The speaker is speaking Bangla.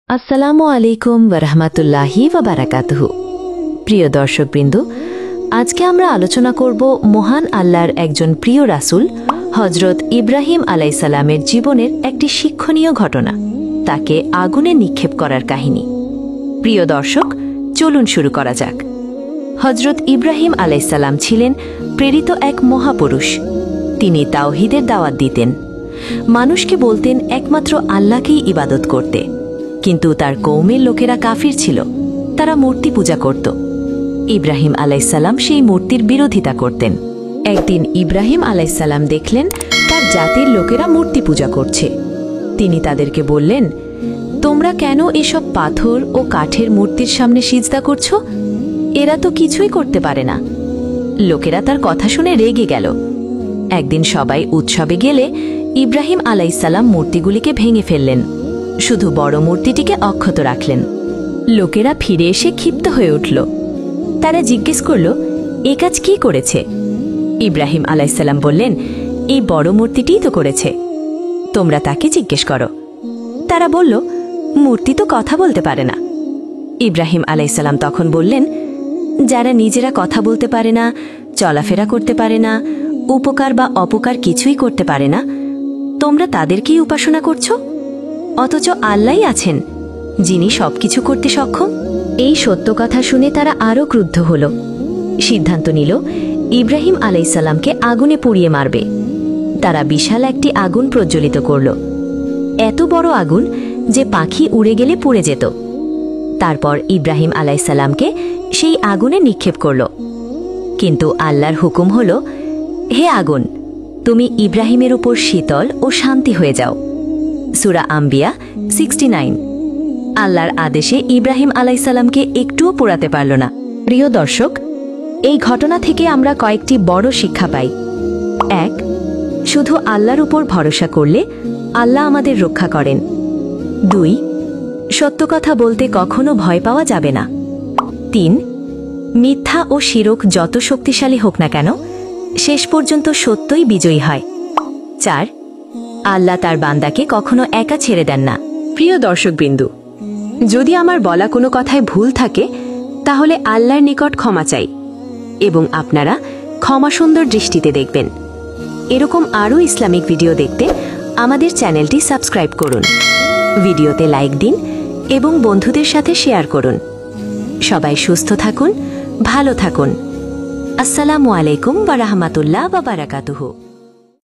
আসসালামু আলাইকুম ওয়া রাহমাতুল্লাহি ওয়া বারাকাতুহু। প্রিয় দর্শকবৃন্দ, আজকে আমরা আলোচনা করব মহান আল্লাহর একজন প্রিয় রাসূল হযরত ইব্রাহিম আলাইহিস সালামের জীবনের একটি শিক্ষণীয় ঘটনা, তাকে আগুনে নিক্ষেপ করার কাহিনী। প্রিয় দর্শক, চলুন শুরু করা যাক। হযরত ইব্রাহিম আলাইহিস সালাম ছিলেন প্রেরিত এক মহাপুরুষ। তিনি তাওহীদের দাওয়াত দিতেন, মানুষকে বলতেন একমাত্র আল্লাহকেই ইবাদত করতে। কিন্তু তার কওমের লোকেরা কাফির ছিল, তারা মূর্তি পূজা করত। ইব্রাহিম আলাইহিস সালাম সেই মূর্তির বিরোধিতা করতেন। একদিন ইব্রাহিম আলাইহিস সালাম দেখলেন তার জাতির লোকেরা মূর্তি পূজা করছে। তিনি তাদেরকে বললেন, তোমরা কেন এসব পাথর ও কাঠের মূর্তির সামনে সিজদা করছো? এরা তো কিছুই করতে পারে না। লোকেরা তার কথা শুনে রেগে গেল। একদিন সবাই উৎসবে গেলে ইব্রাহিম আলাইহিস সালাম মূর্তিগুলিকে ভেঙে ফেললেন, শুধু বড় মূর্তিটিকে অক্ষত রাখলেন। লোকেরা ফিরে এসে ক্ষিপ্ত হয়ে উঠল। তারা জিজ্ঞেস করল, এ কাজ কি করেছে? ইব্রাহিম আলাইহিস সালাম বললেন, এই বড় মূর্তিটিই তো করেছে, তোমরা তাকে জিজ্ঞেস করো। তারা বলল, মূর্তি তো কথা বলতে পারে না। ইব্রাহিম আলাইহিস সালাম তখন বললেন, যারা নিজেরা কথা বলতে পারে না, চলাফেরা করতে পারে না, উপকার বা অপকার কিছুই করতে পারে না, তোমরা তাদেরকেই উপাসনা করছো? অথচ আল্লাহই আছেন, যিনি সবকিছু করতে সক্ষম। এই সত্য কথা শুনে তারা আরও ক্রুদ্ধ হল। সিদ্ধান্ত নিল ইব্রাহিম আলাইহিস সালামকে আগুনে পুড়িয়ে মারবে। তারা বিশাল একটি আগুন প্রজ্বলিত করল, এত বড় আগুন যে পাখি উড়ে গেলে পুড়ে যেত। তারপর ইব্রাহিম আলাইহিস সালামকে সেই আগুনে নিক্ষেপ করল। কিন্তু আল্লাহর হুকুম হল, হে আগুন, তুমি ইব্রাহিমের উপর শীতল ও শান্তি হয়ে যাও। সূরা আম্বিয়া 69। আল্লাহর আদেশে ইব্রাহিম আলাইহিস সালামকে একটুও পোড়াতে পারল না। প্রিয় দর্শক, এই ঘটনা থেকে আমরা কয়েকটি বড় শিক্ষা পাই। 1. শুধু আল্লাহর উপর ভরসা করলে আল্লাহ আমাদের রক্ষা করেন। 2. সত্য কথা বলতে কখনো ভয় পাওয়া যাবে না। 3. মিথ্যা ও শিরক যত শক্তিশালী হোক না কেন, শেষ পর্যন্ত সত্যই বিজয়ী হয়। 4. আল্লাহ তার বান্দাকে কখনো একা ছেড়ে দেন না। প্রিয় দর্শকবৃন্দু, যদি আমার বলা কোনো কথায় ভুল থাকে, তাহলে আল্লাহর নিকট ক্ষমা চাই এবং আপনারা ক্ষমা সুন্দর দৃষ্টিতে দেখবেন। এরকম আরও ইসলামিক ভিডিও দেখতে আমাদের চ্যানেলটি সাবস্ক্রাইব করুন, ভিডিওতে লাইক দিন এবং বন্ধুদের সাথে শেয়ার করুন। সবাই সুস্থ থাকুন, ভালো থাকুন। আসসালামু আলাইকুম ওয়া রাহমাতুল্লাহি ওয়া বারাকাতুহু।